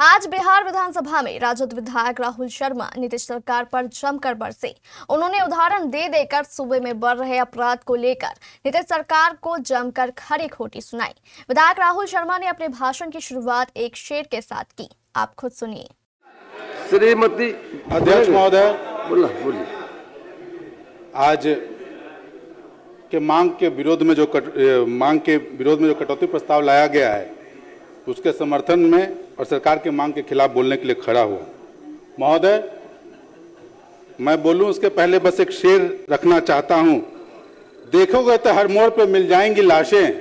आज बिहार विधानसभा में राजद विधायक राहुल शर्मा नीतीश सरकार पर जमकर बरसे। उन्होंने उदाहरण दे देकर सूबे में बढ़ रहे अपराध को लेकर नीतीश सरकार को जमकर खरी खोटी सुनाई। विधायक राहुल शर्मा ने अपने भाषण की शुरुआत एक शेर के साथ की, आप खुद सुनिए। श्रीमती अध्यक्ष महोदय, बोलिए। आज के मांग के विरोध में जो कटौती प्रस्ताव लाया गया है, उसके समर्थन में और सरकार के मांग के खिलाफ बोलने के लिए खड़ा हुआ। महोदय, मैं बोलूं उसके पहले बस एक शेर रखना चाहता हूं। देखोगे तो हर मोड़ पे मिल जाएंगी लाशें,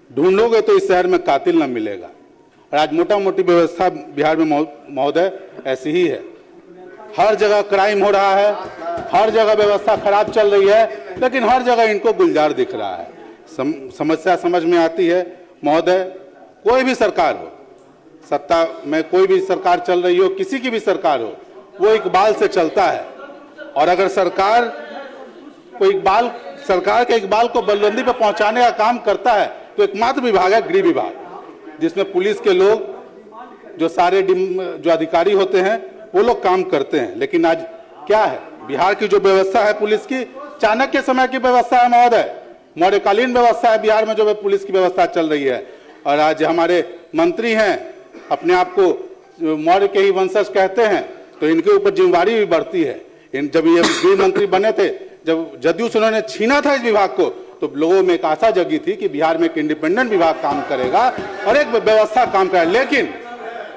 ढूंढोगे तो इस शहर में कातिल न मिलेगा। और आज मोटा मोटी व्यवस्था बिहार में महोदय ऐसी ही है। हर जगह क्राइम हो रहा है, हर जगह व्यवस्था खराब चल रही है, लेकिन हर जगह इनको गुलजार दिख रहा है। समस्या समझ में आती है महोदय, कोई भी सरकार हो, सत्ता में कोई भी सरकार चल रही हो, किसी की भी सरकार हो, वो इकबाल से चलता है। और अगर सरकार के इकबाल को बलबंदी पर पहुंचाने का काम करता है तो एकमात्र विभाग है गृह विभाग, जिसमें पुलिस के लोग जो अधिकारी होते हैं वो लोग काम करते हैं। लेकिन आज क्या है, बिहार की जो व्यवस्था है पुलिस की, चाणक्य समय की व्यवस्था है महोदय, मौर्यकालीन व्यवस्था है बिहार में जो पुलिस की व्यवस्था चल रही है। और आज हमारे मंत्री हैं, अपने आप को मौर्य के ही वंशज कहते हैं, तो इनके ऊपर जिम्मेवारी भी बढ़ती है। जब ये गृह मंत्री बने थे, जब जदयू से उन्होंने छीना था इस विभाग को, तो लोगों में एक आशा जगी थी कि बिहार में एक इंडिपेंडेंट विभाग काम करेगा और एक व्यवस्था काम करेगा। लेकिन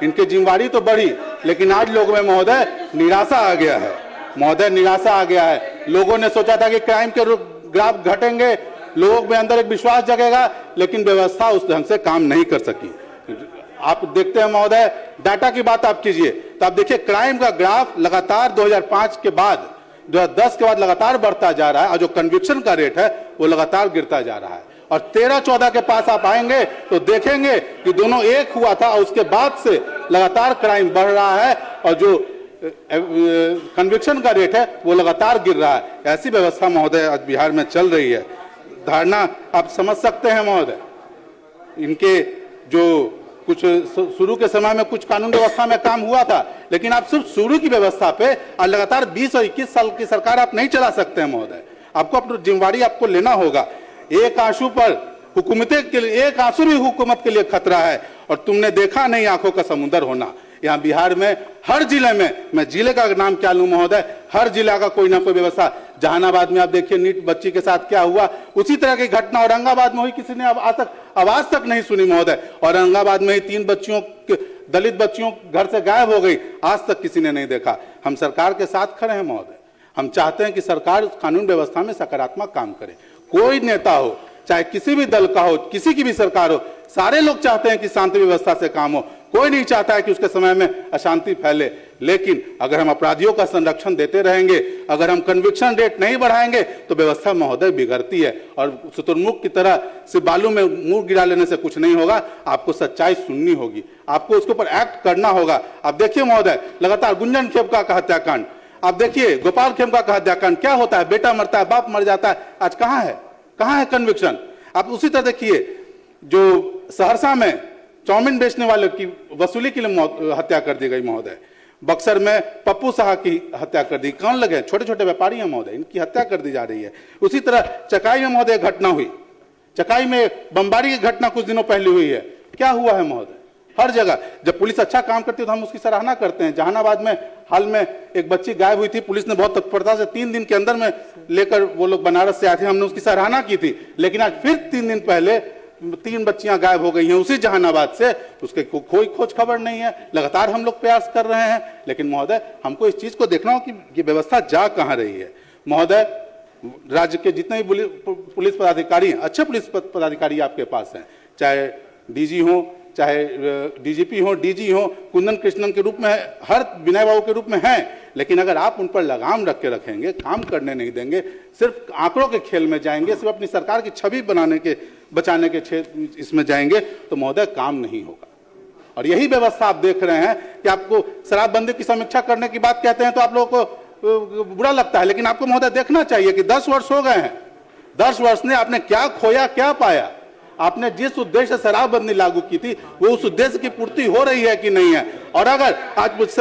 इनकी जिम्मेवारी तो बढ़ी, लेकिन आज लोगों में महोदय निराशा आ गया है। महोदय निराशा आ गया है। लोगों ने सोचा था कि क्राइम के ग्राफ घटेंगे, लोगों में अंदर एक विश्वास जगेगा, लेकिन व्यवस्था उस ढंग से काम नहीं कर सकी। आप देखते हैं महोदय, डाटा की बात आप कीजिए तो आप देखिए क्राइम का ग्राफ लगातार 2005 के बाद 2010 के बाद लगातार बढ़ता जा रहा है, और जो कन्विक्शन का रेट है वो लगातार गिरता जा रहा है। और 13-14 के पास आप आएंगे तो देखेंगे कि दोनों एक हुआ था, और उसके बाद से लगातार क्राइम बढ़ रहा है और जो कन्विक्शन का रेट है वो लगातार गिर रहा है। ऐसी व्यवस्था महोदय आज बिहार में चल रही है। धारणा आप समझ सकते हैं महोदय, इनके जो कुछ शुरू के समय में कुछ कानून व्यवस्था में काम हुआ था, लेकिन आप सिर्फ शुरू की व्यवस्था पे और लगातार 20 और 21 साल की सरकार आप नहीं चला सकते हैं महोदय। आपको अपनी जिम्मेवारी आपको लेना होगा। एक आंसू पर हुकूमतें के लिए, एक आंसू भी हुकूमत के लिए खतरा है, और तुमने देखा नहीं आंखों का समुद्र होना। यहाँ बिहार में हर जिले में, मैं जिले का नाम क्या लूं महोदय, हर जिला का कोई ना कोई व्यवस्था। जहानाबाद में आप देखिए नीट बच्ची के साथ क्या हुआ, उसी तरह की घटना औरंगाबाद में हुई, किसी ने अब आज तक आवाज तक नहीं सुनी महोदय। औरंगाबाद में ही 3 दलित बच्चियों घर से गायब हो गई, आज तक किसी ने नहीं देखा। हम सरकार के साथ खड़े हैं महोदय। हम चाहते हैं कि सरकार कानून व्यवस्था में सकारात्मक काम करे। कोई नेता हो, चाहे किसी भी दल का हो, किसी की भी सरकार हो, सारे लोग चाहते हैं कि शांति व्यवस्था से काम हो। कोई नहीं चाहता है कि उसके समय में अशांति फैले। लेकिन अगर हम अपराधियों का संरक्षण देते रहेंगे, अगर हम कन्विक्शन रेट नहीं बढ़ाएंगे, तो व्यवस्था महोदय बिगड़ती है। और शुतुरमुर्ग की तरह से बालू में मुंह गिरा लेने से कुछ नहीं होगा। आपको सच्चाई सुननी होगी, आपको उसके ऊपर एक्ट करना होगा। आप देखिए महोदय, लगातार गुंजन खेमका का हत्याकांड, आप देखिए गोपाल खेमका का हत्याकांड, क्या होता है, बेटा मरता है, बाप मर जाता है। आज कहाँ है कन्विक्शन? आप उसी तरह देखिए, जो सहरसा में चाउमीन बेचने वाले की वसूली के लिए हत्या कर दी गई महोदय। बक्सर में पप्पू साहा की हत्या कर दी। कौन लगे? छोटे छोटे व्यापारी हैं महोदय, इनकी हत्या कर दी जा रही है। उसी तरह चकाई में महोदय घटना हुई, चकाई में बमबारी की घटना कुछ दिनों पहले हुई है। क्या हुआ है महोदय? हर जगह जब पुलिस अच्छा काम करती है तो हम उसकी सराहना करते हैं। जहानाबाद में हाल में एक बच्ची गायब हुई थी, पुलिस ने बहुत तत्परता से 3 दिन के अंदर में लेकर, वो लोग बनारस से आए थे, हमने उसकी सराहना की थी। लेकिन आज फिर 3 दिन पहले 3 बच्चियां गायब हो गई हैं उसी जहानाबाद से, उसके कोई खोज खबर नहीं है। लगातार हम लोग प्रयास कर रहे हैं, लेकिन महोदय हमको इस चीज को देखना हो कि ये व्यवस्था जा कहां रही है। महोदय, राज्य के जितने भी पुलिस पदाधिकारी हैं, अच्छे पुलिस पदाधिकारी आपके पास हैं, चाहे डीजी हो, चाहे डीजीपी हो, डीजी हो, कुंदन कृष्णन के रूप में, हर विनय बाबू के रूप में हैं। लेकिन अगर आप उन पर लगाम रख के रखेंगे, काम करने नहीं देंगे, सिर्फ आंकड़ों के खेल में जाएंगे, सिर्फ अपनी सरकार की छवि बचाने के क्षेत्र इसमें जाएंगे, तो महोदय काम नहीं होगा। और यही व्यवस्था आप देख रहे हैं कि आपको शराबबंदी की समीक्षा करने की बात कहते हैं तो आप लोगों को बुरा लगता है, लेकिन आपको महोदय देखना चाहिए कि 10 वर्ष हो गए हैं। 10 वर्ष ने आपने क्या खोया, क्या पाया? आपने जिस उद्देश्य से शराबबंदी लागू की थी, वो उस उद्देश्य की पूर्ति हो रही है कि नहीं है? और अगर आज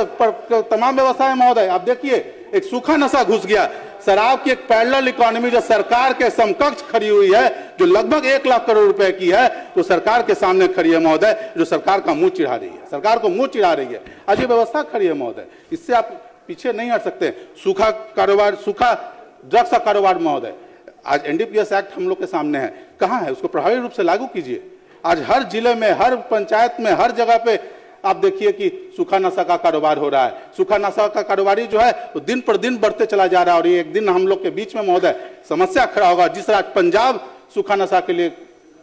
तमाम व्यवस्था है महोदय, आप देखिए एक सूखा नशा घुस गया, शराब की एक पैरेलल इकोनॉमी जो सरकार के समकक्ष खड़ी हुई है, जो लगभग 1 लाख करोड़ रुपए की है, तो सरकार के सामने खड़ी है महोदय, जो सरकार का मुंह चिढ़ा रही है, सरकार को मुंह चिढ़ा रही है। आज ये व्यवस्था खड़ी है महोदय, इससे आप पीछे नहीं हट सकते। सूखा कारोबार, सूखा ड्रग्स का कारोबार महोदय, आज एनडीपीएस एक्ट हम लोग के सामने है, कहाँ है? उसको प्रभावी रूप से लागू कीजिए। आज हर जिले में, हर पंचायत में, हर जगह पे आप देखिए कि सूखा नशा का कारोबार हो रहा है। सूखा नशा का कारोबारी जो है वो दिन पर दिन बढ़ते चला जा रहा है, और ये एक दिन हम लोग के बीच में महोदय समस्या खड़ा होगा। जिस राज्य पंजाब सूखा नशा के लिए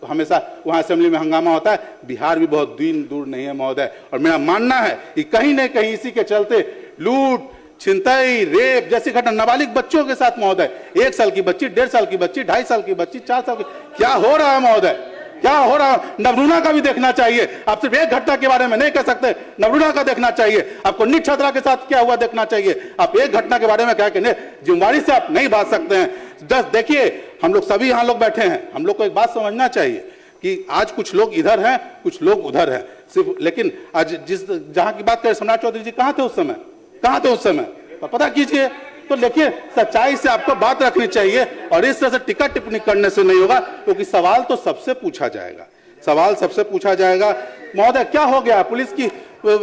हमेशा वहां असेंबली में हंगामा होता है, बिहार भी बहुत दूर नहीं है महोदय। और मेरा मानना है कि कहीं न कहीं इसी के चलते लूट, छिनतई, रेप जैसी घटना नाबालिग बच्चों के साथ महोदय, 1 साल की बच्ची, 1.5 साल की बच्ची, 2.5 साल की बच्ची, 4 साल की, क्या हो रहा है महोदय, क्या हो रहा है? नवरूणा का भी देखना चाहिए। आप सिर्फ एक घटना के बारे में नहीं कह सकते, नवरूणा का देखना चाहिए। आपको नीट छात्रा के साथ क्या हुआ देखना चाहिए। आप एक घटना के बारे में क्या कहने, जिम्मेवारी से आप नहीं भाग सकते हैं। बस देखिए, हम लोग सभी यहाँ लोग बैठे हैं, हम लोग को एक बात समझना चाहिए कि आज कुछ लोग इधर हैं, कुछ लोग उधर हैं सिर्फ। लेकिन आज जहां की बात करें, सम्राट चौधरी जी कहाँ थे उस समय, कहाँ थे उस समय, पता कीजिए। तो देखिए, सच्चाई से आपको बात रखनी चाहिए, और इस तरह से टिक्का टिप्पणी करने से नहीं होगा, क्योंकि सवाल तो सबसे पूछा जाएगा, सवाल सबसे पूछा जाएगा। महोदय क्या हो गया? पुलिस की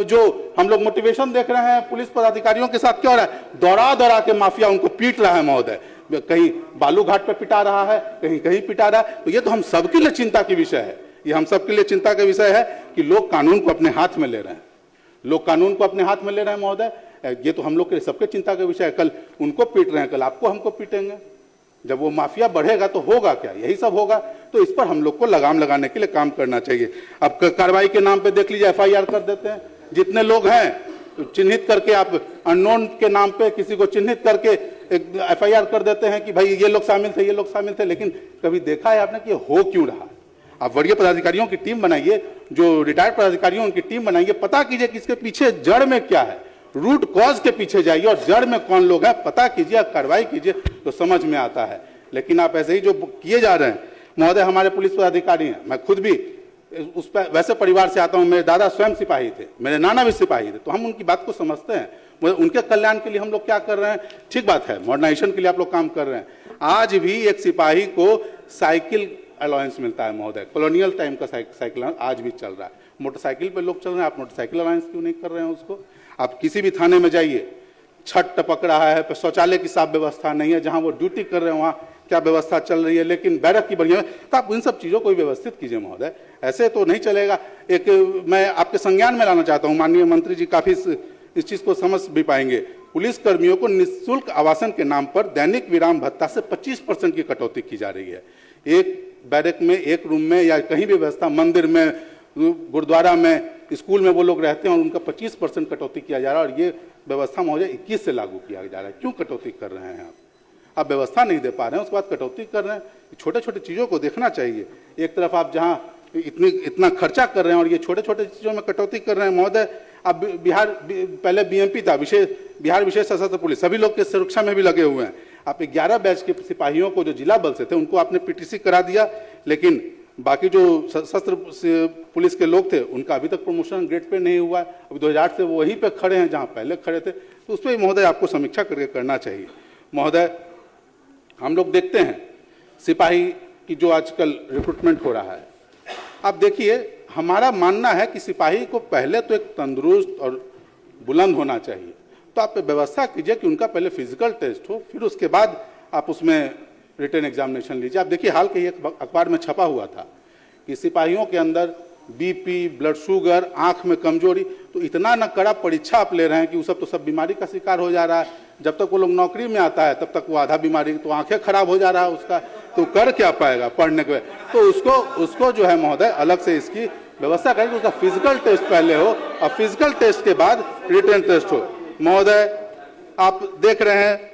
जो हम लोग मोटिवेशन देख रहे हैं, पुलिस पदाधिकारियों के साथ क्या हो रहा है? दौड़ा दौड़ा के माफिया उनको पीट रहा है महोदय, कहीं बालू घाट पर पिटा रहा है, कहीं कहीं पिटा रहा है। तो ये तो हम सबके लिए चिंता की विषय है, ये हम सबके लिए चिंता का विषय है कि लोग कानून को अपने हाथ में ले रहे हैं, लोग कानून को अपने हाथ में ले रहे हैं महोदय। ये तो हम लोग के सबके चिंता का विषय है। कल उनको पीट रहे हैं, कल आपको हमको पीटेंगे। जब वो माफिया बढ़ेगा तो होगा क्या? यही सब होगा। तो इस पर हम लोग को लगाम लगाने के लिए काम करना चाहिए। अब कार्रवाई के नाम पे देख लीजिए, एफआईआर कर देते हैं, जितने लोग हैं तो चिन्हित करके, आप अननोन के नाम पे किसी को चिन्हित करके एक एफआईआर कर देते हैं कि भाई ये लोग शामिल थे, ये लोग शामिल थे। लेकिन कभी देखा है आपने कि हो क्यों रहा? आप वरीय पदाधिकारियों की टीम बनाइए, जो रिटायर्ड पदाधिकारियों उनकी टीम बनाइए, पता कीजिए कि इसके पीछे जड़ में क्या है, रूट कॉज के पीछे जाइए और जड़ में कौन लोग हैं पता कीजिए, कार्रवाई कीजिए, तो समझ में आता है। लेकिन आप ऐसे ही जो किए जा रहे हैं महोदय, हमारे पुलिस पदाधिकारी हैं, मैं खुद भी उस पर वैसे परिवार से आता हूं, मेरे दादा स्वयं सिपाही थे, मेरे नाना भी सिपाही थे, तो हम उनकी बात को समझते हैं। उनके कल्याण के लिए हम लोग क्या कर रहे हैं, ठीक बात है, मॉडर्नाइजेशन के लिए आप लोग काम कर रहे हैं। आज भी एक सिपाही को साइकिल अलाउंस मिलता है महोदय, कॉलोनियल टाइम का साइकिल आज भी चल रहा है। मोटरसाइकिल पे लोग चल रहे हैं, आप मोटरसाइकिल अलाउंस क्यों नहीं कर रहे हैं उसको? आप किसी भी थाने में जाइए, छत टपक रहा है, शौचालय की साफ व्यवस्था नहीं है, जहां वो ड्यूटी कर रहे हैं वहां क्या व्यवस्था चल रही है, लेकिन बैरक की बढ़िया है। तो आप इन सब चीजों को व्यवस्थित कीजिए महोदय, ऐसे तो नहीं चलेगा। एक मैं आपके संज्ञान में लाना चाहता हूं, माननीय मंत्री जी काफी इस चीज को समझ भी पाएंगे। पुलिस कर्मियों को निःशुल्क आवासन के नाम पर दैनिक विराम भत्ता से 25% की कटौती की जा रही है। एक बैरक में, एक रूम में या कहीं भी व्यवस्था, मंदिर में, गुरुद्वारा में, स्कूल में वो लोग रहते हैं और उनका 25% कटौती किया जा रहा है। और ये व्यवस्था महोदय 21 से लागू किया जा रहा है। क्यों कटौती कर रहे हैं आप व्यवस्था नहीं दे पा रहे हैं, उसके बाद कटौती कर रहे हैं। छोटे छोटे चीज़ों को देखना चाहिए। एक तरफ आप जहां इतना खर्चा कर रहे हैं और ये छोटे छोटे चीज़ों में कटौती कर रहे हैं महोदय। अब पहले बीएमपी था, बिहार विशेष सशस्त्र पुलिस, सभी लोग के सुरक्षा में भी लगे हुए हैं। आप 11 बैच के सिपाहियों को जो जिला बल से थे उनको आपने पीटीसी करा दिया, लेकिन बाकी जो सशस्त्र पुलिस के लोग थे उनका अभी तक प्रमोशन ग्रेड पे नहीं हुआ। अभी 2008 से वो वहीं पे खड़े हैं जहां पहले खड़े थे। तो उस पर महोदय आपको समीक्षा करके करना चाहिए। महोदय, हम लोग देखते हैं सिपाही की जो आजकल रिक्रूटमेंट हो रहा है, आप देखिए, हमारा मानना है कि सिपाही को पहले तो एक तंदुरुस्त और बुलंद होना चाहिए। तो आप व्यवस्था कीजिए कि उनका पहले फिजिकल टेस्ट हो, फिर उसके बाद आप उसमें रिटन एग्जामिनेशन लीजिए। आप देखिए, हाल के ही एक अखबार में छपा हुआ था कि सिपाहियों के अंदर बीपी, ब्लड शुगर, आंख में कमजोरी, तो इतना न कड़ा परीक्षा आप ले रहे हैं कि वो सब तो सब बीमारी का शिकार हो जा रहा है। जब तक वो लोग नौकरी में आता है तब तक वो आधा बीमारी, तो आंखें खराब हो जा रहा है उसका, तो कर क्या पाएगा पढ़ने के। तो उसको जो है महोदय अलग से इसकी व्यवस्था करें कि उसका फिजिकल टेस्ट पहले हो और फिजिकल टेस्ट के बाद रिटन टेस्ट हो। महोदय, आप देख रहे हैं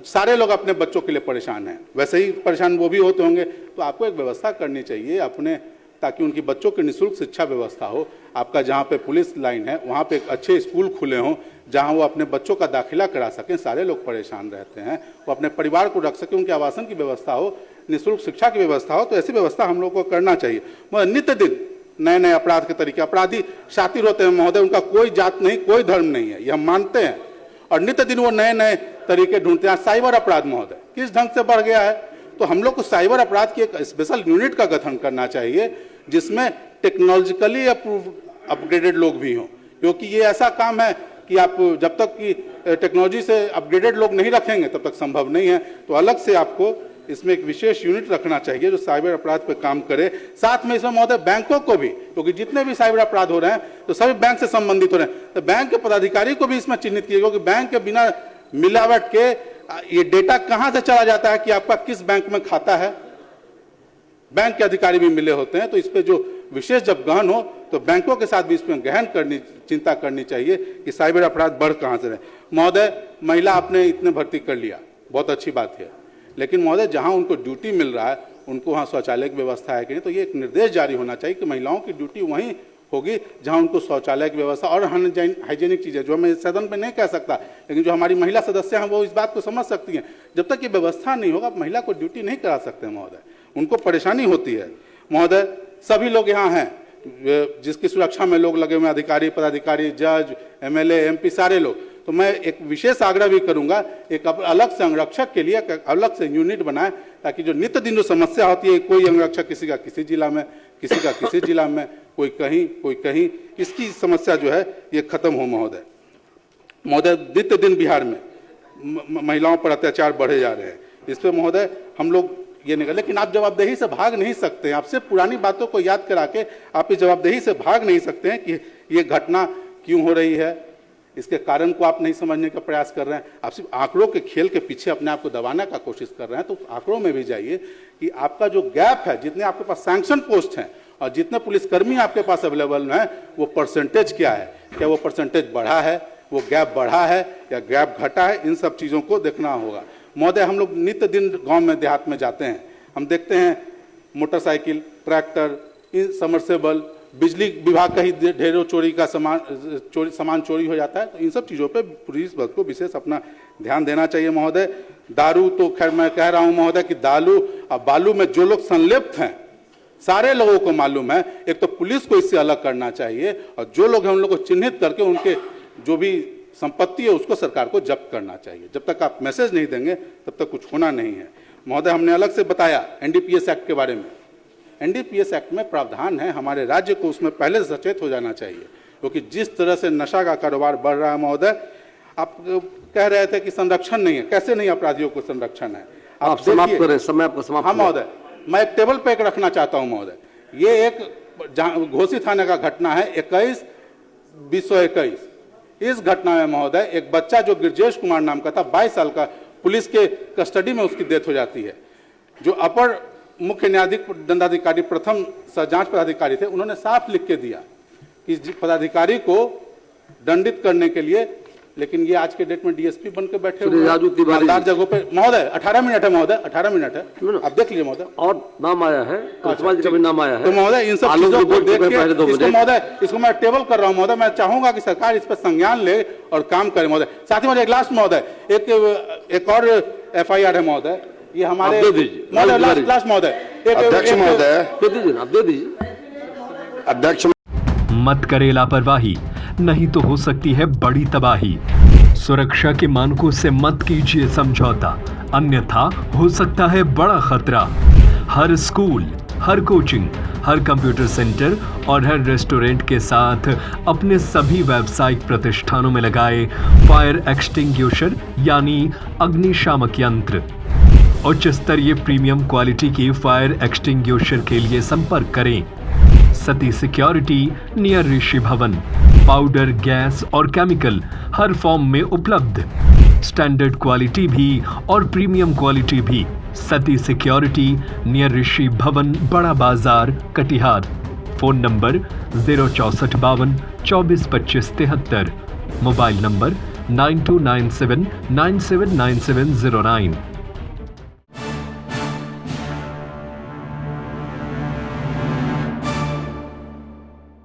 सारे लोग अपने बच्चों के लिए परेशान हैं, वैसे ही परेशान वो भी होते होंगे। तो आपको एक व्यवस्था करनी चाहिए अपने, ताकि उनकी बच्चों की निःशुल्क शिक्षा व्यवस्था हो। आपका जहाँ पे पुलिस लाइन है वहाँ पे एक अच्छे स्कूल खुले हों जहाँ वो अपने बच्चों का दाखिला करा सकें। सारे लोग परेशान रहते हैं, वो अपने परिवार को रख सकें, उनके आवासन की व्यवस्था हो, निःशुल्क शिक्षा की व्यवस्था हो। तो ऐसी व्यवस्था हम लोग को करना चाहिए। मगर नित्य दिन नए नए अपराध के तरीके। अपराधी शातिर होते हैं महोदय, उनका कोई जात नहीं, कोई धर्म नहीं है, ये हम मानते हैं, और नित्य दिन वो नए नए तरीके ढूंढते हैं। साइबर अपराध महोदय किस ढंग से बढ़ गया है, तो हम लोग को साइबर अपराध की एक स्पेशल यूनिट का गठन करना चाहिए जिसमें टेक्नोलॉजिकली अपग्रेडेड लोग भी हों, क्योंकि ये ऐसा काम है कि आप जब तक कि टेक्नोलॉजी से अपग्रेडेड लोग नहीं रखेंगे तब तक संभव नहीं है। तो अलग से आपको इसमें एक विशेष यूनिट रखना चाहिए जो साइबर अपराध पे काम करे। साथ में इसमें महोदय बैंकों को भी, क्योंकि जितने भी साइबर अपराध हो रहे हैं तो सभी बैंक से संबंधित हो रहे हैं, तो बैंक के पदाधिकारी को भी इसमें चिन्हित किया, क्योंकि बैंक के बिना मिलावट के ये डेटा कहां से चला जाता है कि आपका किस बैंक में खाता है, बैंक के अधिकारी भी मिले होते हैं। तो इस पे जो विशेष जब गहन हो तो बैंकों के साथ भी इसमें गहन चिंता करनी चाहिए कि साइबर अपराध बढ़ कहां से रहे। महोदय महिला आपने इतने भर्ती कर लिया, बहुत अच्छी बात है, लेकिन महोदय जहां उनको ड्यूटी मिल रहा है उनको वहां शौचालय की व्यवस्था है कि नहीं, तो ये एक निर्देश जारी होना चाहिए कि महिलाओं की ड्यूटी वहीं होगी जहां उनको शौचालय की व्यवस्था और हाइजीनिक चीज़ें, जो मैं सदन पे नहीं कह सकता, लेकिन जो हमारी महिला सदस्य हैं वो इस बात को समझ सकती हैं। जब तक ये व्यवस्था नहीं होगा महिला को ड्यूटी नहीं करा सकते महोदय, उनको परेशानी होती है। महोदय सभी लोग यहाँ हैं जिसकी सुरक्षा में लोग लगे हुए, अधिकारी पदाधिकारी, जज, एमएलए, एमपी, सारे लोग। तो मैं एक विशेष आग्रह भी करूंगा, एक अलग से अंगरक्षक के लिए अलग से यूनिट बनाए, ताकि जो नित्य दिन जो समस्या होती है, कोई अंगरक्षक किसी का किसी जिला में, किसी का किसी जिला में, कोई कहीं, इसकी समस्या जो है ये खत्म हो महोदय। महोदय नित्य दिन बिहार में महिलाओं पर अत्याचार बढ़े जा रहे हैं, इस पर महोदय हम लोग ये नहीं कर, लेकिन आप जवाबदेही से भाग नहीं सकते हैं। आपसे पुरानी बातों को याद करा के आप इस जवाबदेही से भाग नहीं सकते हैं कि ये घटना क्यों हो रही है, इसके कारण को आप नहीं समझने का प्रयास कर रहे हैं। आप सिर्फ आंकड़ों के खेल के पीछे अपने आप को दबाने का कोशिश कर रहे हैं। तो आंकड़ों में भी जाइए कि आपका जो गैप है, जितने आपके पास सैंक्शन पोस्ट हैं और जितने पुलिसकर्मी आपके पास अवेलेबल हैं, वो परसेंटेज क्या है, क्या वो परसेंटेज बढ़ा है, वो गैप बढ़ा है या गैप घटा है, इन सब चीज़ों को देखना होगा। महोदय हम लोग नित्य दिन गांव में देहात में जाते हैं, हम देखते हैं मोटरसाइकिल, ट्रैक्टर, इन समरसेबल, बिजली विभाग का ही ढेरों चोरी का सामान चोरी हो जाता है। तो इन सब चीज़ों पे पुलिस बल को विशेष अपना ध्यान देना चाहिए महोदय। दारू तो खैर मैं कह रहा हूँ महोदय कि दारू और बालू में जो लोग संलिप्त हैं सारे लोगों को मालूम है, एक तो पुलिस को इससे अलग करना चाहिए और जो लोग हैं उन लोगों को चिन्हित करके उनके जो भी संपत्ति है उसको सरकार को जब्त करना चाहिए। जब तक आप मैसेज नहीं देंगे तब तक कुछ होना नहीं है। महोदय हमने अलग से बताया एनडीपीएस एक्ट के बारे में। एनडीपीएस एक्ट में प्रावधान है, हमारे राज्य को उसमें पहले से सचेत हो जाना चाहिए, क्योंकि जिस तरह से नशा का कारोबार बढ़ रहा है महोदय, आप कह रहे थे कि संरक्षण नहीं है, कैसे नहीं अपराधियों को संरक्षण है। आप समाप्त करें, समय आपका समाप्त। हाँ महोदय, मैं एक टेबल पे एक रखना चाहता हूँ महोदय। ये एक घोसी थाने का घटना है 21/2021। इस घटना में महोदय एक बच्चा जो गिरजेश कुमार नाम का था, 22 साल का, पुलिस के कस्टडी में उसकी डेथ हो जाती है। जो अपर मुख्य न्यायाधीश दंडाधिकारी प्रथम जांच पदाधिकारी थे, उन्होंने साफ लिख के दिया कि पदाधिकारी को दंडित करने के लिए, लेकिन ये आज के डेट में डीएसपी बन के बैठे हुए हैं जगहों पे। महोदय 18 मिनट है महोदय, 18 मिनट है, आप देख लीजिए महोदय। और नाम आया है, नाम आया है, तो महोदय इन सब चीजों को देख के इसको महोदय, इसको मैं टेबल कर रहा हूँ महोदय। मैं चाहूंगा कि सरकार इस पर संज्ञान ले और काम करे महोदय। साथ ही महोदय एक लास्ट महोदय, एक और एफआईआर है महोदय, ये हमारे लास्ट महोदय, अध्यक्ष महोदय आप दे दीजिए। अध्यक्ष मत करे लापरवाही, नहीं तो हो सकती है बड़ी तबाही। सुरक्षा के मानकों से मत कीजिए समझौता, अन्यथा हो सकता है बड़ा खतरा। हर स्कूल, हर कोचिंग, हर कंप्यूटर सेंटर और हर रेस्टोरेंट के साथ अपने सभी व्यावसायिक प्रतिष्ठानों में लगाए फायर एक्सटिंग्विशर यानी अग्निशामक यंत्र। उच्च स्तरीय प्रीमियम क्वालिटी की फायर एक्सटिंग्विशर के लिए संपर्क करें सती सिक्योरिटी नियर ऋषि भवन। पाउडर, गैस और केमिकल हर फॉर्म में उपलब्ध, स्टैंडर्ड क्वालिटी भी और प्रीमियम क्वालिटी भी। सती सिक्योरिटी नियर ऋषि भवन, बड़ा बाजार, Katihar. Phone number 064 52 24 25 73, mobile number 9297 979709।